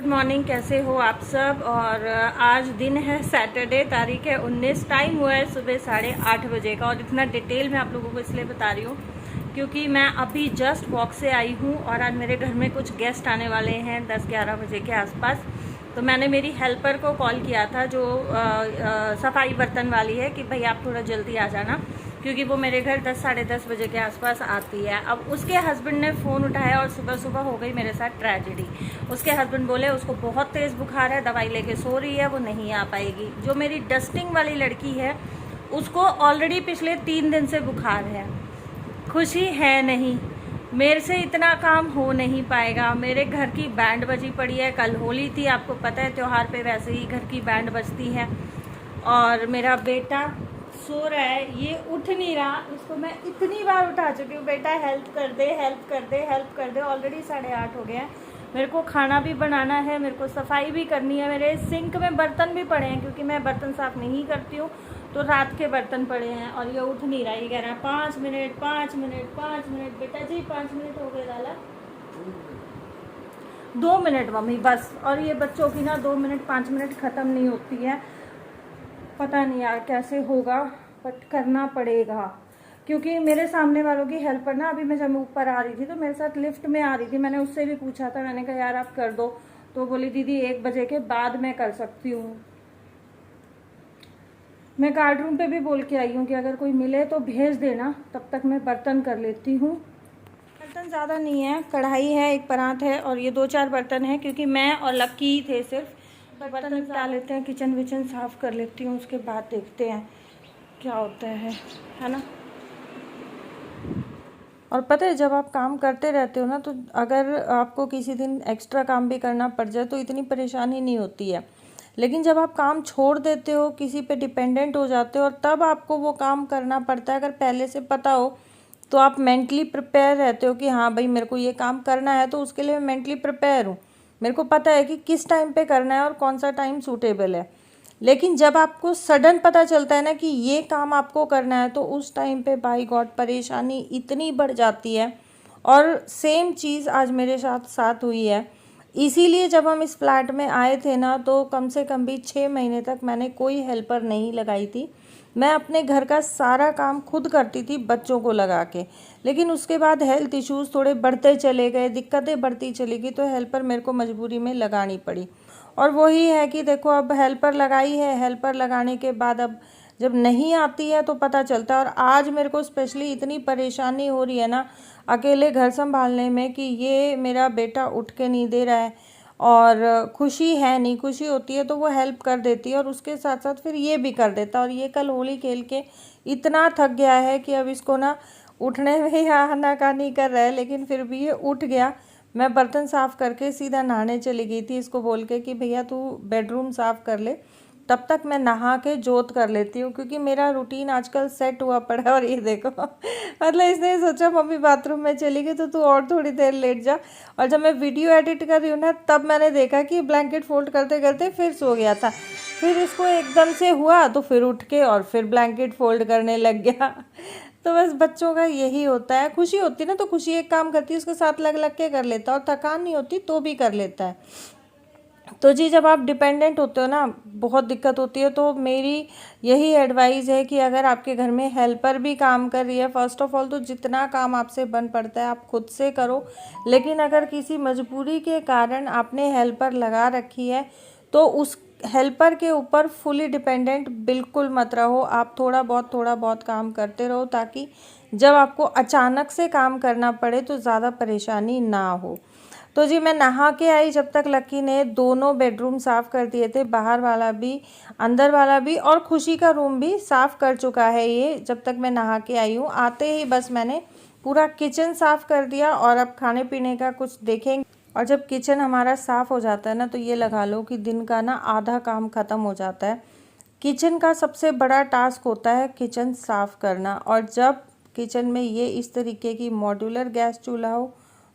Good morning, कैसे हो आप सब। और आज दिन है सैटरडे, तारीख है 19, टाइम हुआ है सुबह 8:30 बजे का। और इतना डिटेल मैं आप लोगों को इसलिए बता रही हूँ क्योंकि मैं अभी जस्ट वॉक से आई हूँ और आज मेरे घर में कुछ गेस्ट आने वाले हैं 10-11 बजे के आसपास। तो मैंने मेरी हेल्पर को कॉल किया था जो सफाई बर्तन वाली है कि भाई आप थोड़ा जल्दी आ जाना, क्योंकि वो मेरे घर 10-10:30 बजे के आसपास आती है। अब उसके हस्बैंड ने फ़ोन उठाया और सुबह सुबह हो गई मेरे साथ ट्रेजेडी। उसके हस्बैंड बोले उसको बहुत तेज़ बुखार है, दवाई लेके सो रही है, वो नहीं आ पाएगी। जो मेरी डस्टिंग वाली लड़की है उसको ऑलरेडी पिछले 3 दिन से बुखार है। खुशी है नहीं, मेरे से इतना काम हो नहीं पाएगा। मेरे घर की बैंड बजी पड़ी है, कल होली थी, आपको पता है त्यौहार पे वैसे ही घर की बैंड बजती है। और मेरा बेटा सो रहा है, ये उठ नहीं रहा। इसको मैं इतनी बार उठा चुकी हूँ, बेटा हेल्प कर दे, हेल्प कर दे, हेल्प कर दे। ऑलरेडी 8:30 हो गया है। मेरे को खाना भी बनाना है, मेरे को सफाई भी करनी है। मेरे सिंक में बर्तन भी पड़े हैं क्योंकि मैं बर्तन साफ नहीं करती हूँ, तो रात के बर्तन पड़े हैं। और ये उठ नहीं रहा, ये कह रहा है 5 मिनट 5 मिनट 5 मिनट। बेटा जी 5 मिनट हो गए लाला, 2 मिनट मम्मी बस। और ये बच्चों की ना 2 मिनट 5 मिनट ख़त्म नहीं होती है। पता नहीं यार कैसे होगा, बट करना पड़ेगा। क्योंकि मेरे सामने वालों की हेल्पर ना, अभी मैं जब ऊपर आ रही थी तो मेरे साथ लिफ्ट में आ रही थी, मैंने उससे भी पूछा था, मैंने कहा यार आप कर दो, तो बोली दीदी 1 बजे के बाद मैं कर सकती हूँ। मैं गार्ड रूम पे भी बोल के आई हूँ कि अगर कोई मिले तो भेज देना, तब तक मैं बर्तन कर लेती हूँ। बर्तन ज़्यादा नहीं है, कढ़ाई है, एक परात है और ये 2-4 बर्तन हैं क्योंकि मैं और लक्की ही थे सिर्फ। बर्तन निपटा लेते हैं, किचन विचन साफ़ कर लेती हूँ, उसके बाद देखते हैं क्या होता है ना। और पता है जब आप काम करते रहते हो ना, तो अगर आपको किसी दिन एक्स्ट्रा काम भी करना पड़ जाए तो इतनी परेशानी नहीं होती है। लेकिन जब आप काम छोड़ देते हो, किसी पे डिपेंडेंट हो जाते हो और तब आपको वो काम करना पड़ता है, अगर पहले से पता हो तो आप मेंटली प्रिपेयर रहते हो कि हाँ भाई मेरे को ये काम करना है, तो उसके लिए मैं मेंटली प्रिपेयर हूँ, मेरे को पता है कि किस टाइम पे करना है और कौन सा टाइम सूटेबल है। लेकिन जब आपको सडन पता चलता है ना कि ये काम आपको करना है, तो उस टाइम पे बाय गॉड परेशानी इतनी बढ़ जाती है। और सेम चीज़ आज मेरे साथ हुई है। इसीलिए जब हम इस फ्लैट में आए थे ना, तो कम से कम भी 6 महीने तक मैंने कोई हेल्पर नहीं लगाई थी। मैं अपने घर का सारा काम खुद करती थी बच्चों को लगा के। लेकिन उसके बाद हेल्थ इश्यूज़ थोड़े बढ़ते चले गए, दिक्कतें बढ़ती चली गई, तो हेल्पर मेरे को मजबूरी में लगानी पड़ी। और वही है कि देखो अब हेल्पर लगाई है, हेल्पर लगाने के बाद अब जब नहीं आती है तो पता चलता है। और आज मेरे को स्पेशली इतनी परेशानी हो रही है ना अकेले घर संभालने में कि ये मेरा बेटा उठ के नहीं दे रहा है। और खुशी है नहीं, खुशी होती है तो वो हेल्प कर देती है और उसके साथ साथ फिर ये भी कर देता है। और ये कल होली खेल के इतना थक गया है कि अब इसको ना उठने में ही आनाकानी कर रहा है, लेकिन फिर भी ये उठ गया। मैं बर्तन साफ़ करके सीधा नहाने चली गई थी इसको बोल के कि भैया तू बेडरूम साफ़ कर ले, तब तक मैं नहा के जोत कर लेती हूँ, क्योंकि मेरा रूटीन आजकल सेट हुआ पड़ा है। और ये देखो मतलब इसने सोचा मम्मी बाथरूम में चली गई तो तू और थोड़ी देर लेट जा। और जब मैं वीडियो एडिट कर रही हूँ ना, तब मैंने देखा कि ब्लैंकेट फोल्ड करते करते फिर सो गया था। फिर इसको एकदम से हुआ तो फिर उठ के और फिर ब्लैंकेट फोल्ड करने लग गया। तो बस बच्चों का यही होता है, खुशी होती है ना तो खुशी एक काम करती है उसके साथ लग लग के कर लेता है, और थकान नहीं होती तो भी कर लेता है। तो जी जब आप डिपेंडेंट होते हो ना, बहुत दिक्कत होती है। तो मेरी यही एडवाइस है कि अगर आपके घर में हेल्पर भी काम कर रही है, फ़र्स्ट ऑफ ऑल तो जितना काम आपसे बन पड़ता है आप खुद से करो। लेकिन अगर किसी मजबूरी के कारण आपने हेल्पर लगा रखी है, तो उस हेल्पर के ऊपर फुली डिपेंडेंट बिल्कुल मत रहो। आप थोड़ा बहुत काम करते रहो, ताकि जब आपको अचानक से काम करना पड़े तो ज़्यादा परेशानी ना हो। तो जी मैं नहा के आई, जब तक लक्की ने दोनों बेडरूम साफ़ कर दिए थे, बाहर वाला भी अंदर वाला भी, और खुशी का रूम भी साफ़ कर चुका है ये, जब तक मैं नहा के आई हूँ। आते ही बस मैंने पूरा किचन साफ़ कर दिया और अब खाने पीने का कुछ देखेंगे। और जब किचन हमारा साफ़ हो जाता है ना, तो ये लगा लो कि दिन का ना आधा काम ख़त्म हो जाता है। किचन का सबसे बड़ा टास्क होता है किचन साफ़ करना। और जब किचन में ये इस तरीके की मॉड्यूलर गैस चूल्हा हो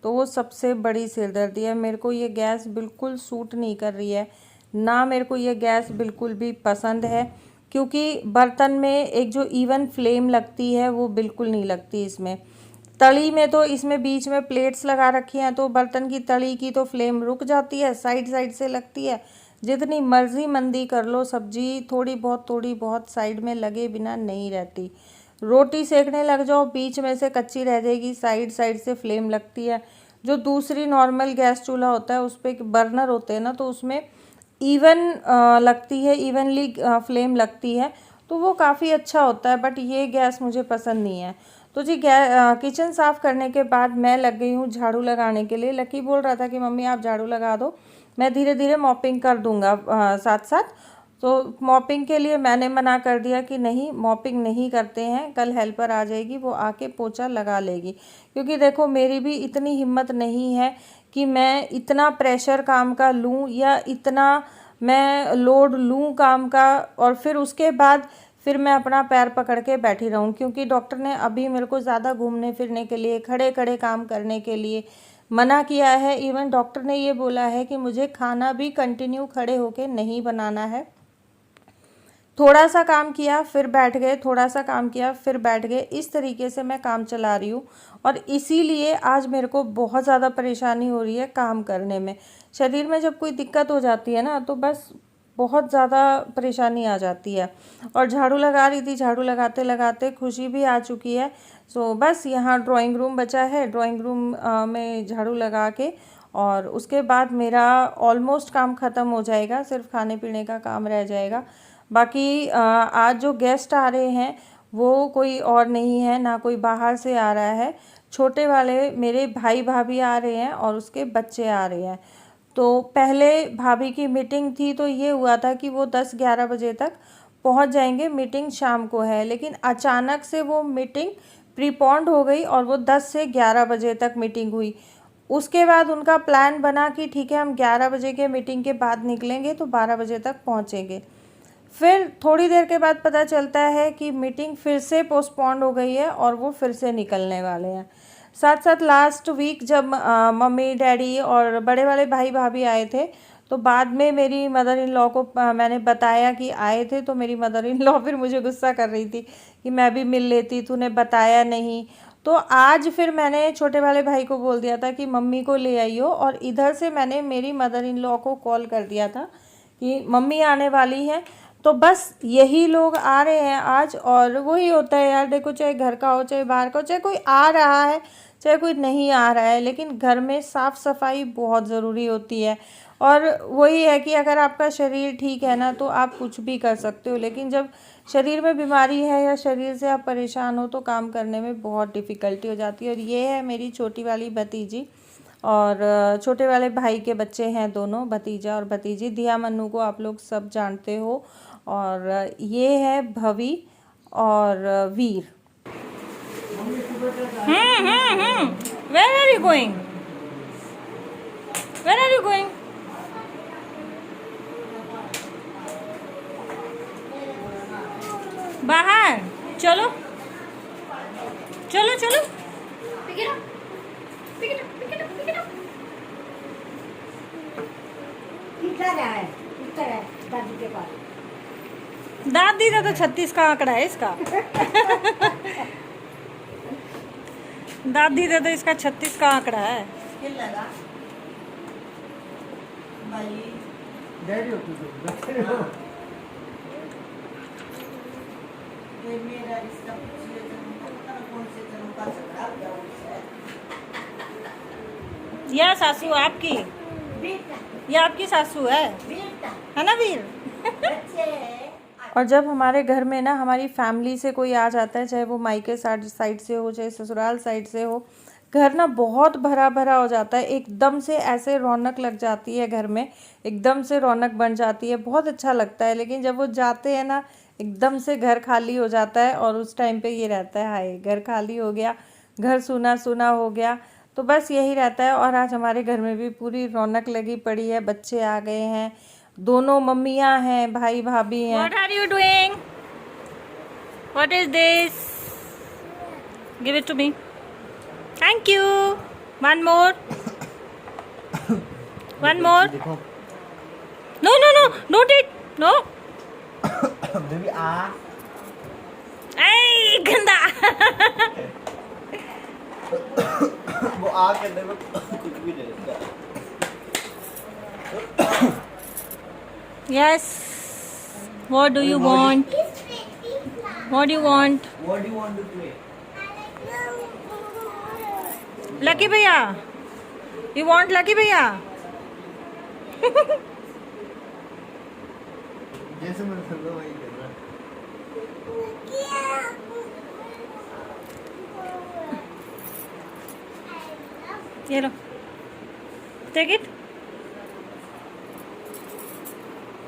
तो वो सबसे बड़ी सिरदर्दी है। मेरे को ये गैस बिल्कुल सूट नहीं कर रही है, ना मेरे को ये गैस बिल्कुल भी पसंद है, क्योंकि बर्तन में एक जो इवन फ्लेम लगती है वो बिल्कुल नहीं लगती इसमें। तली में तो इसमें बीच में प्लेट्स लगा रखी हैं, तो बर्तन की तली की तो फ्लेम रुक जाती है, साइड साइड से लगती है। जितनी मर्जी मंदी कर लो, सब्जी थोड़ी बहुत साइड में लगे बिना नहीं रहती। रोटी सेकने लग जाओ, बीच में से कच्ची रह जाएगी, साइड साइड से फ्लेम लगती है। जो दूसरी नॉर्मल गैस चूल्हा होता है उस पर बर्नर होते हैं ना, तो उसमें इवन लगती है, इवनली फ्लेम लगती है, तो वो काफ़ी अच्छा होता है। बट ये गैस मुझे पसंद नहीं है। तो जी किचन साफ़ करने के बाद मैं लग गई हूँ झाड़ू लगाने के लिए। लकी बोल रहा था कि मम्मी आप झाड़ू लगा दो, मैं धीरे धीरे मॉपिंग कर दूँगा साथ साथ। तो मॉपिंग के लिए मैंने मना कर दिया कि नहीं, मॉपिंग नहीं करते हैं, कल हेल्पर आ जाएगी, वो आके पोछा लगा लेगी। क्योंकि देखो मेरी भी इतनी हिम्मत नहीं है कि मैं इतना प्रेशर काम का लूँ या इतना मैं लोड लूँ काम का, और फिर उसके बाद फिर मैं अपना पैर पकड़ के बैठी रहूँ। क्योंकि डॉक्टर ने अभी मेरे को ज़्यादा घूमने फिरने के लिए, खड़े खड़े काम करने के लिए मना किया है। इवन डॉक्टर ने ये बोला है कि मुझे खाना भी कंटिन्यू खड़े होके नहीं बनाना है। थोड़ा सा काम किया फिर बैठ गए, थोड़ा सा काम किया फिर बैठ गए, इस तरीके से मैं काम चला रही हूँ। और इसीलिए आज मेरे को बहुत ज़्यादा परेशानी हो रही है काम करने में। शरीर में जब कोई दिक्कत हो जाती है ना, तो बस बहुत ज़्यादा परेशानी आ जाती है। और झाड़ू लगा रही थी, झाड़ू लगाते लगाते खुशी भी आ चुकी है। सो बस यहाँ ड्राइंग रूम बचा है, ड्राइंग रूम में झाड़ू लगा के और उसके बाद मेरा ऑलमोस्ट काम ख़त्म हो जाएगा, सिर्फ खाने पीने का काम रह जाएगा। बाकी आज जो गेस्ट आ रहे हैं वो कोई और नहीं है, ना कोई बाहर से आ रहा है, छोटे वाले मेरे भाई भाभी आ रहे हैं और उसके बच्चे आ रहे हैं। तो पहले भाभी की मीटिंग थी, तो ये हुआ था कि वो 10-11 बजे तक पहुंच जाएंगे, मीटिंग शाम को है। लेकिन अचानक से वो मीटिंग प्रीपोन्ड हो गई और वो 10 से 11 बजे तक मीटिंग हुई। उसके बाद उनका प्लान बना कि ठीक है हम 11 बजे के मीटिंग के बाद निकलेंगे तो 12 बजे तक पहुंचेंगे। फिर थोड़ी देर के बाद पता चलता है कि मीटिंग फिर से पोस्टपोन्ड हो गई है और वो फिर से निकलने वाले हैं। साथ साथ लास्ट वीक जब मम्मी डैडी और बड़े वाले भाई भाभी आए थे, तो बाद में मेरी मदर इन लॉ को मैंने बताया कि आए थे, तो मेरी मदर इन लॉ फिर मुझे गुस्सा कर रही थी कि मैं भी मिल लेती, तूने बताया नहीं। तो आज फिर मैंने छोटे वाले भाई को बोल दिया था कि मम्मी को ले आइयो, और इधर से मैंने मेरी मदर इन लॉ को कॉल कर दिया था कि मम्मी आने वाली है। तो बस यही लोग आ रहे हैं आज। और वही होता है यार, देखो चाहे घर का हो चाहे बाहर का हो, चाहे कोई आ रहा है चाहे कोई नहीं आ रहा है, लेकिन घर में साफ़ सफाई बहुत ज़रूरी होती है। और वही है कि अगर आपका शरीर ठीक है ना, तो आप कुछ भी कर सकते हो, लेकिन जब शरीर में बीमारी है या शरीर से आप परेशान हो तो काम करने में बहुत डिफ़िकल्टी हो जाती है। और ये है मेरी छोटी वाली भतीजी, और छोटे वाले भाई के बच्चे हैं दोनों, भतीजा और भतीजी। दिया मन्नू को आप लोग सब जानते हो। और ये है भवी और Veer. Where are you going? Where are you going? बाहर चलो चलो चलो। Pick it up. Pick it up. Pick it up. Pick it up. इधर है दादी के पास। दादी का तो 36 का आंकड़ा है इसका। दादी तो इसका 36 का आंकड़ा है। यह सासू आपकी, ये आपकी सासू है ना वीर? और जब हमारे घर में ना हमारी फैमिली से कोई आ जाता है, चाहे वो मायके साइड से हो चाहे ससुराल साइड से हो, घर ना बहुत भरा भरा हो जाता है। एकदम से ऐसे रौनक लग जाती है घर में, एकदम से रौनक बन जाती है, बहुत अच्छा लगता है। लेकिन जब वो जाते हैं ना, एकदम से घर खाली हो जाता है, और उस टाइम पे ये रहता है हाय घर खाली हो गया, घर सूना सूना हो गया। तो बस यही रहता है। और आज हमारे घर में भी पूरी रौनक लगी पड़ी है, बच्चे आ गए हैं, दोनों मम्मियाँ हैं, भाई भाभी हैं। What are you doing? What is this? Give it to me. Thank you. One more. One more. No, no, no. Don't eat. No. Baby, ah. 哎， गंदा। 你看， Hey, 你看， ganda. 你看，你看， Hey, 你看， वो आ करने में कुछ भी नहीं लगता। Yes. What do you want? What do you want? What do you want to play? Lucky भैया. You want Lucky भैया? जैसे मैं कर रहा वही कर रहा। ये लो. Take it.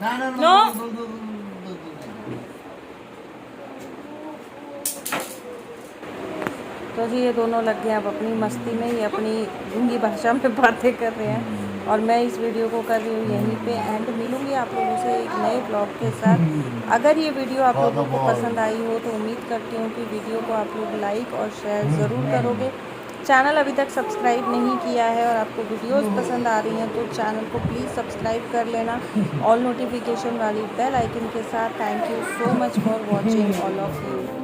ना ना No. तो जी ये दोनों लग गए अब अपनी मस्ती में, ये अपनी हिंदी भाषा में बातें कर रहे हैं और मैं इस वीडियो को कर रही हूँ यहीं पे एंड। मिलूंगी आप लोगों से एक नए ब्लॉग के साथ। अगर ये वीडियो आप लोगों को पसंद आई हो तो उम्मीद करती हूँ कि वीडियो को आप लोग लाइक और शेयर ज़रूर करोगे। चैनल अभी तक सब्सक्राइब नहीं किया है और आपको वीडियोस पसंद आ रही हैं तो चैनल को प्लीज़ सब्सक्राइब कर लेना ऑल नोटिफिकेशन वाली बेल आइकन के साथ। Thank you so much for watching all of you.